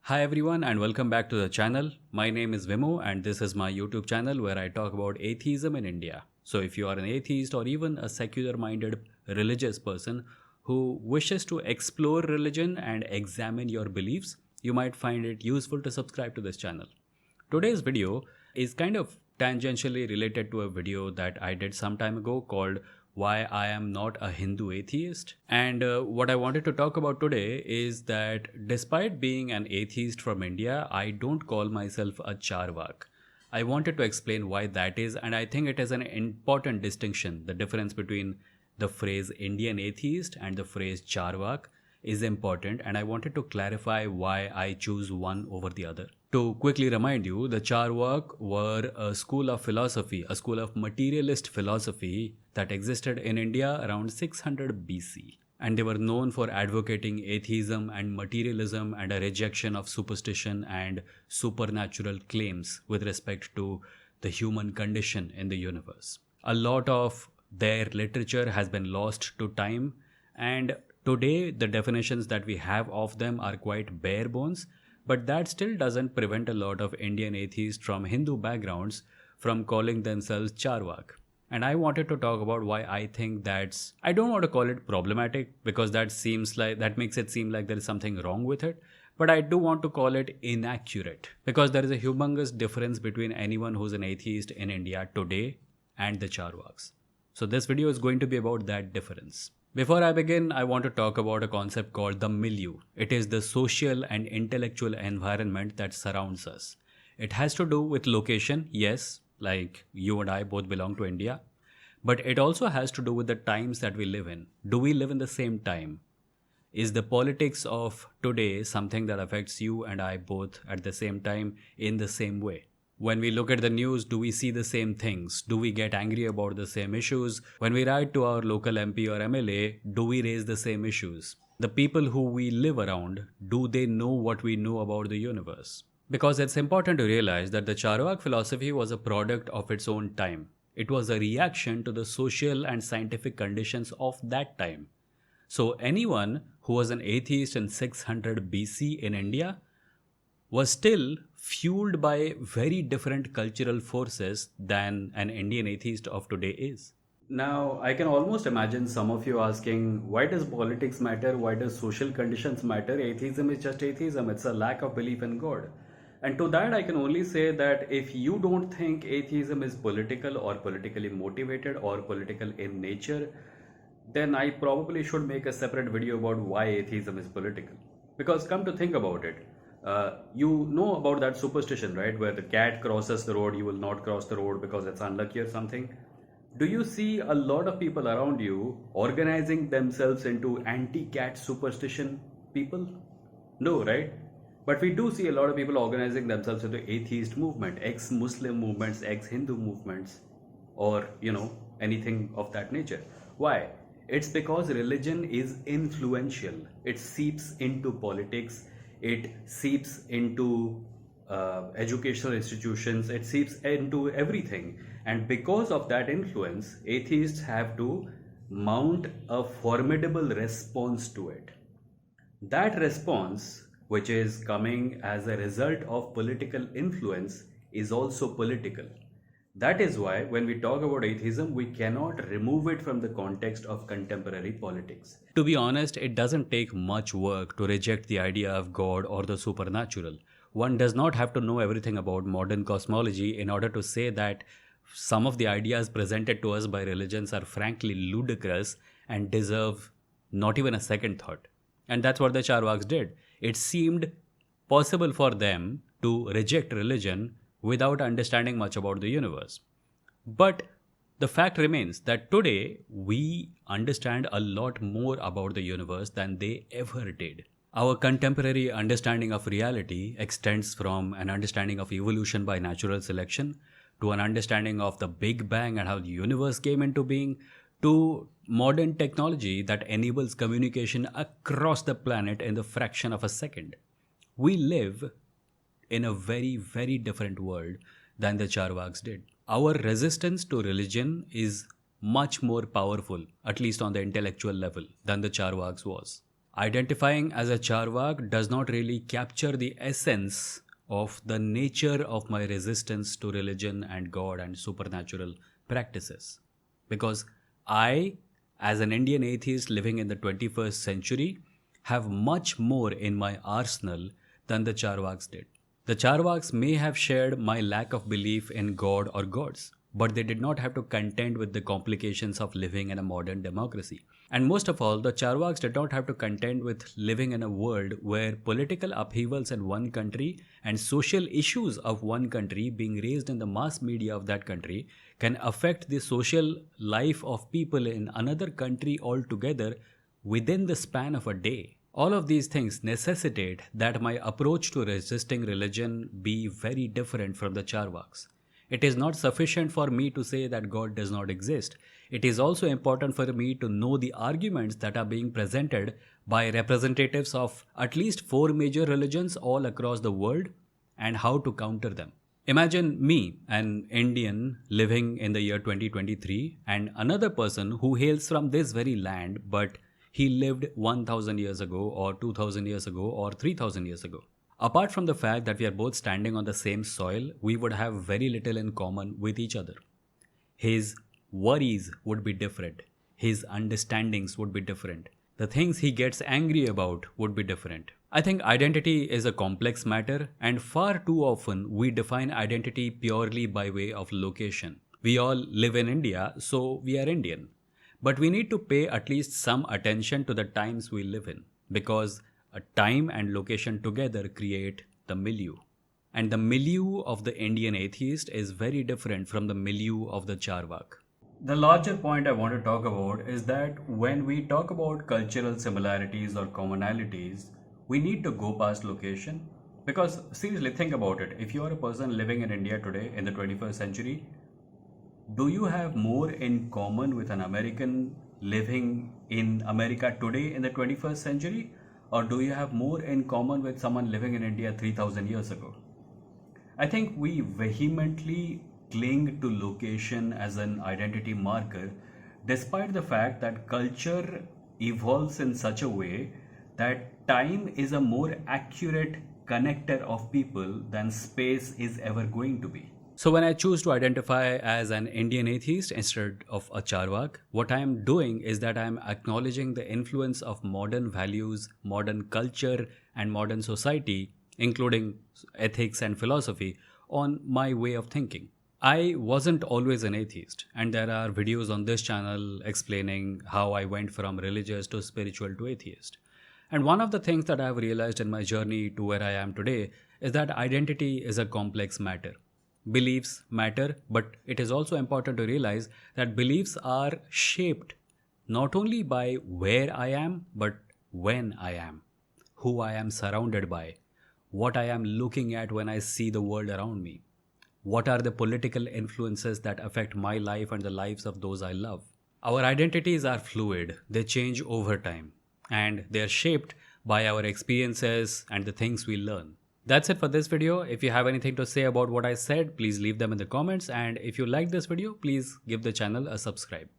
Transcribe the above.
Hi everyone and welcome back to the channel. My name is Vimoh and this is my YouTube channel where I talk about atheism in India. So if you are an atheist or even a secular minded religious person who wishes to explore religion and examine your beliefs, you might find it useful to subscribe to this channel. Today's video is kind of tangentially related to a video that I did some time ago called Why I Am Not a Hindu Atheist. And what I wanted to talk about today is that despite being an atheist from India, I don't call myself a Charvak. I wanted to explain why that is, and I think it is an important distinction. The difference between the phrase Indian atheist and the phrase Charvak is important, and I wanted to clarify why I choose one over the other. To quickly remind you, the Charvak were a school of philosophy, a school of materialist philosophy that existed in India around 600 BC. And they were known for advocating atheism and materialism and a rejection of superstition and supernatural claims with respect to the human condition in the universe. A lot of their literature has been lost to time, and today the definitions that we have of them are quite bare bones, but that still doesn't prevent a lot of Indian atheists from Hindu backgrounds from calling themselves Charvak. And I wanted to talk about why I think I don't want to call it problematic because that makes it seem like there is something wrong with it, but I do want to call it inaccurate because there is a humongous difference between anyone who's an atheist in India today and the Charvaks. So this video is going to be about that difference. Before I begin, I want to talk about a concept called the milieu. It is the social and intellectual environment that surrounds us. It has to do with location, yes, like you and I both belong to India, but it also has to do with the times that we live in. Do we live in the same time? Is the politics of today something that affects you and I both at the same time in the same way? When we look at the news, do we see the same things? Do we get angry about the same issues? When we write to our local MP or MLA, do we raise the same issues? The people who we live around, do they know what we know about the universe? Because it's important to realize that the Charvak philosophy was a product of its own time. It was a reaction to the social and scientific conditions of that time. So anyone who was an atheist in 600 BC in India was still fueled by very different cultural forces than an Indian atheist of today is. Now, I can almost imagine some of you asking, why does politics matter? Why does social conditions matter? Atheism is just atheism. It's a lack of belief in God. And to that, I can only say that if you don't think atheism is political or politically motivated or political in nature, then I probably should make a separate video about why atheism is political. Because come to think about it, you know about that superstition, right? Where the cat crosses the road, you will not cross the road because it's unlucky or something. Do you see a lot of people around you organizing themselves into anti-cat superstition people? No, right? But we do see a lot of people organizing themselves into atheist movement, ex-Muslim movements, ex-Hindu movements, or anything of that nature. Why? It's because religion is influential. It seeps into politics. It seeps into educational institutions. It seeps into everything. And because of that influence, atheists have to mount a formidable response to it. That response, which is coming as a result of political influence, is also political. That is why when we talk about atheism, we cannot remove it from the context of contemporary politics. To be honest, it doesn't take much work to reject the idea of God or the supernatural. One does not have to know everything about modern cosmology in order to say that some of the ideas presented to us by religions are frankly ludicrous and deserve not even a second thought. And that's what the Charvaks did. It seemed possible for them to reject religion without understanding much about the universe. But the fact remains that today we understand a lot more about the universe than they ever did. Our contemporary understanding of reality extends from an understanding of evolution by natural selection to an understanding of the Big Bang and how the universe came into being, to modern technology that enables communication across the planet in the fraction of a second. We live in a very, very different world than the Charvaks did. Our resistance to religion is much more powerful, at least on the intellectual level, than the Charvaks was. Identifying as a Charvak does not really capture the essence of the nature of my resistance to religion and God and supernatural practices. Because I, as an Indian atheist living in the 21st century, have much more in my arsenal than the Charvaks did. The Charvaks may have shared my lack of belief in God or gods, but they did not have to contend with the complications of living in a modern democracy. And most of all, the Charvaks did not have to contend with living in a world where political upheavals in one country and social issues of one country being raised in the mass media of that country can affect the social life of people in another country altogether within the span of a day. All of these things necessitate that my approach to resisting religion be very different from the Charvaks. It is not sufficient for me to say that God does not exist. It is also important for me to know the arguments that are being presented by representatives of at least four major religions all across the world and how to counter them. Imagine me, an Indian living in the year 2023, and another person who hails from this very land but he lived 1000 years ago or 2000 years ago or 3000 years ago. Apart from the fact that we are both standing on the same soil, we would have very little in common with each other. His worries would be different. His understandings would be different. The things he gets angry about would be different. I think identity is a complex matter, and far too often we define identity purely by way of location. We all live in India, so we are Indian. But we need to pay at least some attention to the times we live in, because a time and location together create the milieu. And the milieu of the Indian atheist is very different from the milieu of the Charvak. The larger point I want to talk about is that when we talk about cultural similarities or commonalities, we need to go past location. Because seriously, think about it. If you are a person living in India today in the 21st century, do you have more in common with an American living in America today in the 21st century? Or do you have more in common with someone living in India 3000 years ago? I think we vehemently cling to location as an identity marker, despite the fact that culture evolves in such a way that time is a more accurate connector of people than space is ever going to be. So when I choose to identify as an Indian atheist instead of a Charvak, what I am doing is that I am acknowledging the influence of modern values, modern culture, and modern society, including ethics and philosophy, on my way of thinking. I wasn't always an atheist, and there are videos on this channel explaining how I went from religious to spiritual to atheist. And one of the things that I have realized in my journey to where I am today is that identity is a complex matter. Beliefs matter, but it is also important to realize that beliefs are shaped not only by where I am, but when I am, who I am surrounded by, what I am looking at when I see the world around me, what are the political influences that affect my life and the lives of those I love. Our identities are fluid, they change over time, and they are shaped by our experiences and the things we learn. That's it for this video. If you have anything to say about what I said, please leave them in the comments. And if you like this video, please give the channel a subscribe.